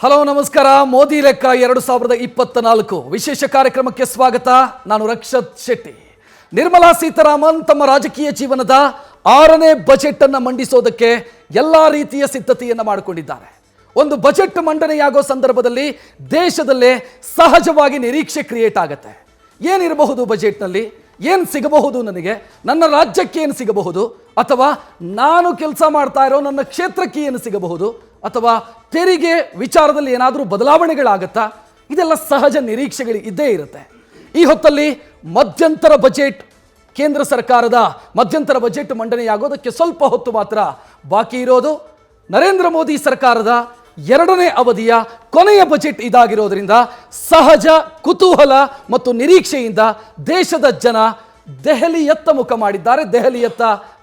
Hello ನಮಸ್ಕಾರ. ಮೋದಿ ಲೆಕ್ಕ 2024 ವಿಶೇಷ ಕಾರ್ಯಕ್ರಮಕ್ಕೆ ಸ್ವಾಗತ. ನಾನು ರಕ್ಷತ್ ಶೆಟ್ಟಿ. ನಿರ್ಮಲಾ ಸೀತಾರಾಮನ್ ತಮ್ಮ ರಾಜಕೀಯ ಜೀವನದ 6ನೇ ಬಜೆಟ್ ಅನ್ನು ಮಂಡಿಸೋದಕ್ಕೆ ಎಲ್ಲಾ ರೀತಿಯ ಸಿದ್ಧತೆಯನ್ನು ಮಾಡಿಕೊಂಡಿದ್ದಾರೆ. ಒಂದು ಬಜೆಟ್ ಮಂಡನೆಯಾಗೋ ಸಂದರ್ಭದಲ್ಲಿ ದೇಶದಲ್ಲೇ ಸಹಜವಾಗಿ ನಿರೀಕ್ಷೆ ಕ್ರಿಯೇಟ್ ಆಗುತ್ತೆ. ಏನಿರಬಹುದು ಬಜೆಟ್ನಲ್ಲಿ, ಏನು ಸಿಗಬಹುದು, ನನಗೆ ನನ್ನ ರಾಜ್ಯಕ್ಕೆ ಏನು ಸಿಗಬಹುದು, ಅಥವಾ ನಾನು ಕೆಲಸ ಮಾಡ್ತಾ ಇರೋ ನನ್ನ ಕ್ಷೇತ್ರಕ್ಕೆ ಏನು ಸಿಗಬಹುದು, ಅಥವಾ ತೆರಿಗೆ ವಿಚಾರದಲ್ಲಿ ಏನಾದರೂ ಬದಲಾವಣೆಗಳಾಗತ್ತಾ, ಇದೆಲ್ಲ ಸಹಜ ನಿರೀಕ್ಷೆಗಳು ಇದ್ದೇ ಇರುತ್ತೆ. ಈ ಹೊತ್ತಲ್ಲಿ ಮಧ್ಯಂತರ ಬಜೆಟ್, ಕೇಂದ್ರ ಸರ್ಕಾರದ ಮಧ್ಯಂತರ ಬಜೆಟ್ ಮಂಡನೆಯಾಗೋದಕ್ಕೆ ಸ್ವಲ್ಪ ಹೊತ್ತು ಮಾತ್ರ ಬಾಕಿ ಇರೋದು. ನರೇಂದ್ರ ಮೋದಿ ಸರ್ಕಾರದ 2ನೇ ಅವಧಿಯ ಕೊನೆಯ ಬಜೆಟ್ ಇದಾಗಿರೋದ್ರಿಂದ ಸಹಜ ಕುತೂಹಲ ಮತ್ತು ನಿರೀಕ್ಷೆಯಿಂದ ದೇಶದ ಜನ ದೆಹಲಿಯತ್ತ ಮುಖ ಮಾಡಿದ್ದಾರೆ, ದೆಹಲಿಯತ್ತ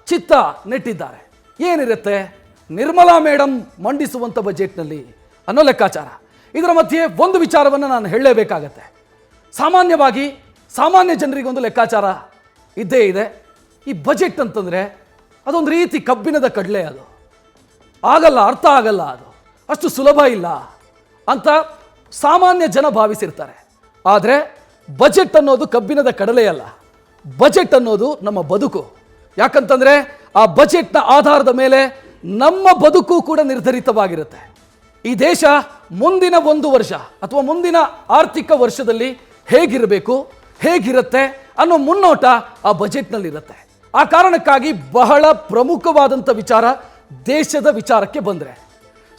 ಚಿತ್ತ ನೆಟ್ಟಿದ್ದಾರೆ. ಏನಿರುತ್ತೆ ನಿರ್ಮಲಾ ಮೇಡಮ್ ಮಂಡಿಸುವಂಥ ಬಜೆಟ್ನಲ್ಲಿ ಅನ್ನೋ ಲೆಕ್ಕಾಚಾರ. ಇದರ ಮಧ್ಯೆ ಒಂದು ವಿಚಾರವನ್ನು ನಾನು ಹೇಳಲೇಬೇಕಾಗತ್ತೆ. ಸಾಮಾನ್ಯವಾಗಿ ಸಾಮಾನ್ಯ ಜನರಿಗೊಂದು ಲೆಕ್ಕಾಚಾರ ಇದ್ದೇ ಇದೆ. ಈ ಬಜೆಟ್ ಅಂತಂದರೆ ಅದೊಂದು ರೀತಿ ಕಬ್ಬಿಣದ ಕಡಲೆ, ಅದು ಆಗಲ್ಲ, ಅರ್ಥ ಆಗಲ್ಲ, ಅದು ಅಷ್ಟು ಸುಲಭ ಇಲ್ಲ ಅಂತ ಸಾಮಾನ್ಯ ಜನ ಭಾವಿಸಿರ್ತಾರೆ. ಆದರೆ ಬಜೆಟ್ ಅನ್ನೋದು ಕಬ್ಬಿಣದ ಕಡಲೆ ಅಲ್ಲ. ಬಜೆಟ್ ಅನ್ನೋದು ನಮ್ಮ ಬದುಕು. ಯಾಕಂತಂದರೆ ಆ ಬಜೆಟ್ನ ಆಧಾರದ ಮೇಲೆ ನಮ್ಮ ಬದುಕು ಕೂಡ ನಿರ್ಧರಿತವಾಗಿರುತ್ತೆ. ಈ ದೇಶ ಮುಂದಿನ 1 ವರ್ಷ ಅಥವಾ ಮುಂದಿನ ಆರ್ಥಿಕ ವರ್ಷದಲ್ಲಿ ಹೇಗಿರಬೇಕು, ಹೇಗಿರುತ್ತೆ ಅನ್ನೋ ಮುನ್ನೋಟ ಆ ಬಜೆಟ್ನಲ್ಲಿರುತ್ತೆ. ಆ ಕಾರಣಕ್ಕಾಗಿ ಬಹಳ ಪ್ರಮುಖವಾದಂಥ ವಿಚಾರ ದೇಶದ ವಿಚಾರಕ್ಕೆ ಬಂದರೆ,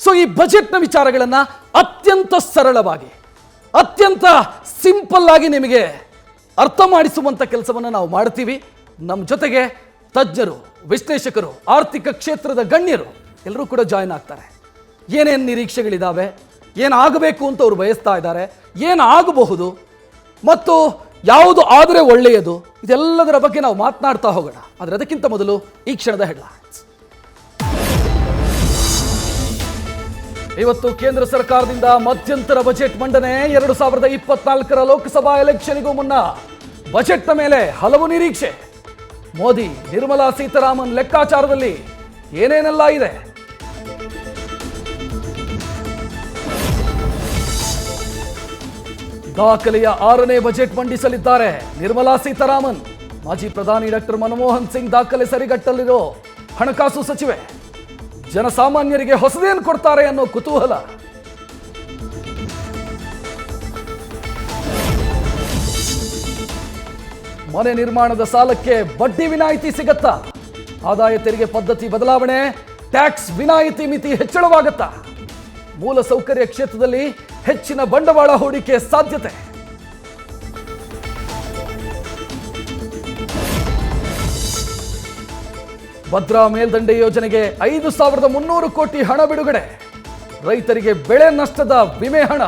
ಸೊ ಈ ಬಜೆಟ್ನ ವಿಚಾರಗಳನ್ನು ಅತ್ಯಂತ ಸರಳವಾಗಿ, ಅತ್ಯಂತ ಸಿಂಪಲ್ ಆಗಿ ನಿಮಗೆ ಅರ್ಥ ಮಾಡಿಸುವಂಥ ಕೆಲಸವನ್ನು ನಾವು ಮಾಡ್ತೀವಿ. ನಮ್ಮ ಜೊತೆಗೆ ತಜ್ಞರು, ವಿಶ್ಲೇಷಕರು, ಆರ್ಥಿಕ ಕ್ಷೇತ್ರದ ಗಣ್ಯರು ಎಲ್ಲರೂ ಕೂಡ ಜಾಯ್ನ್ ಆಗ್ತಾರೆ. ಏನೇನು ನಿರೀಕ್ಷೆಗಳಿದ್ದಾವೆ, ಏನಾಗಬೇಕು ಅಂತ ಅವರು ಬಯಸ್ತಾ ಇದ್ದಾರೆ, ಏನಾಗಬಹುದು ಮತ್ತು ಯಾವುದು ಆದರೆ ಒಳ್ಳೆಯದು, ಇದೆಲ್ಲದರ ಬಗ್ಗೆ ನಾವು ಮಾತನಾಡ್ತಾ ಹೋಗೋಣ. ಆದರೆ ಅದಕ್ಕಿಂತ ಮೊದಲು ಈ ಕ್ಷಣದ ಹೆಡ್ಲೈನ್ಸ್. ಇವತ್ತು ಕೇಂದ್ರ ಸರ್ಕಾರದಿಂದ ಮಧ್ಯಂತರ ಬಜೆಟ್ ಮಂಡನೆ. 2024 ಲೋಕಸಭಾ ಎಲೆಕ್ಷನ್ಗೂ ಮುನ್ನ ಬಜೆಟ್ನ ಮೇಲೆ ಹಲವು ನಿರೀಕ್ಷೆ. ಮೋದಿ, ನಿರ್ಮಲಾ ಸೀತಾರಾಮನ್ ಲೆಕ್ಕಾಚಾರದಲ್ಲಿ ಏನೇನೆಲ್ಲ ಇದೆ? ದಾಖಲೆಯ 6ನೇ ಬಜೆಟ್ ಮಂಡಿಸಲಿದ್ದಾರೆ ನಿರ್ಮಲಾ ಸೀತಾರಾಮನ್. ಮಾಜಿ ಪ್ರಧಾನಿ ಡಾಕ್ಟರ್ ಮನಮೋಹನ್ ಸಿಂಗ್ ದಾಖಲೆ ಸರಿಗಟ್ಟಲಿರೋ ಹಣಕಾಸು ಸಚಿವೆ. ಜನಸಾಮಾನ್ಯರಿಗೆ ಹೊಸದೇನು ಕೊಡ್ತಾರೆ ಅನ್ನೋ ಕುತೂಹಲ. ಮನೆ ನಿರ್ಮಾಣದ ಸಾಲಕ್ಕೆ ಬಡ್ಡಿ ವಿನಾಯಿತಿ ಸಿಗತ್ತಾ? ಆದಾಯ ತೆರಿಗೆ ಪದ್ಧತಿ ಬದಲಾವಣೆ, ಟ್ಯಾಕ್ಸ್ ವಿನಾಯಿತಿ ಮಿತಿ ಹೆಚ್ಚಳವಾಗತ್ತಾ? ಮೂಲ ಸೌಕರ್ಯ ಕ್ಷೇತ್ರದಲ್ಲಿ ಹೆಚ್ಚಿನ ಬಂಡವಾಳ ಹೂಡಿಕೆ ಸಾಧ್ಯತೆ. ಭದ್ರಾ ಮೇಲ್ದಂಡೆ ಯೋಜನೆಗೆ 5,300 ಕೋಟಿ ಹಣ ಬಿಡುಗಡೆ. ರೈತರಿಗೆ ಬೆಳೆ ನಷ್ಟದ ವಿಮೆ ಹಣ.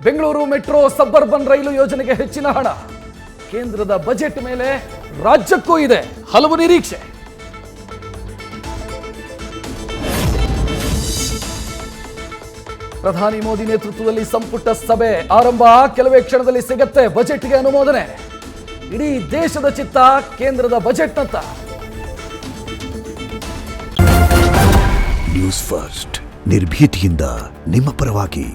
ಬೆಂಗಳೂರು ಮೆಟ್ರೋ ಸಬ್ಬರ್ಬನ್ ರೈಲು ಯೋಜನೆಗೆ ಹೆಚ್ಚಿನ ಹಣ. ಕೇಂದ್ರದ ಬಜೆಟ್ ಮೇಲೆ ರಾಜ್ಯಕ್ಕೂ ಇದೆ ಹಲವು ನಿರೀಕ್ಷೆ. ಪ್ರಧಾನಿ ಮೋದಿ ನೇತೃತ್ವದಲ್ಲಿ ಸಂಪುಟ ಸಭೆ ಆರಂಭ. ಕೆಲವೇ ಕ್ಷಣದಲ್ಲಿ ಸಿಗತ್ತೆ ಬಜೆಟ್ಗೆ ಅನುಮೋದನೆ. ಇಡೀ ದೇಶದ ಚಿತ್ತ ಕೇಂದ್ರದ ಬಜೆಟ್ನತ್ತ. ನ್ಯೂಸ್ ಫಸ್ಟ್, ನಿರ್ಭೀತಿಯಿಂದ ನಿಮ್ಮ ಪರವಾಗಿ.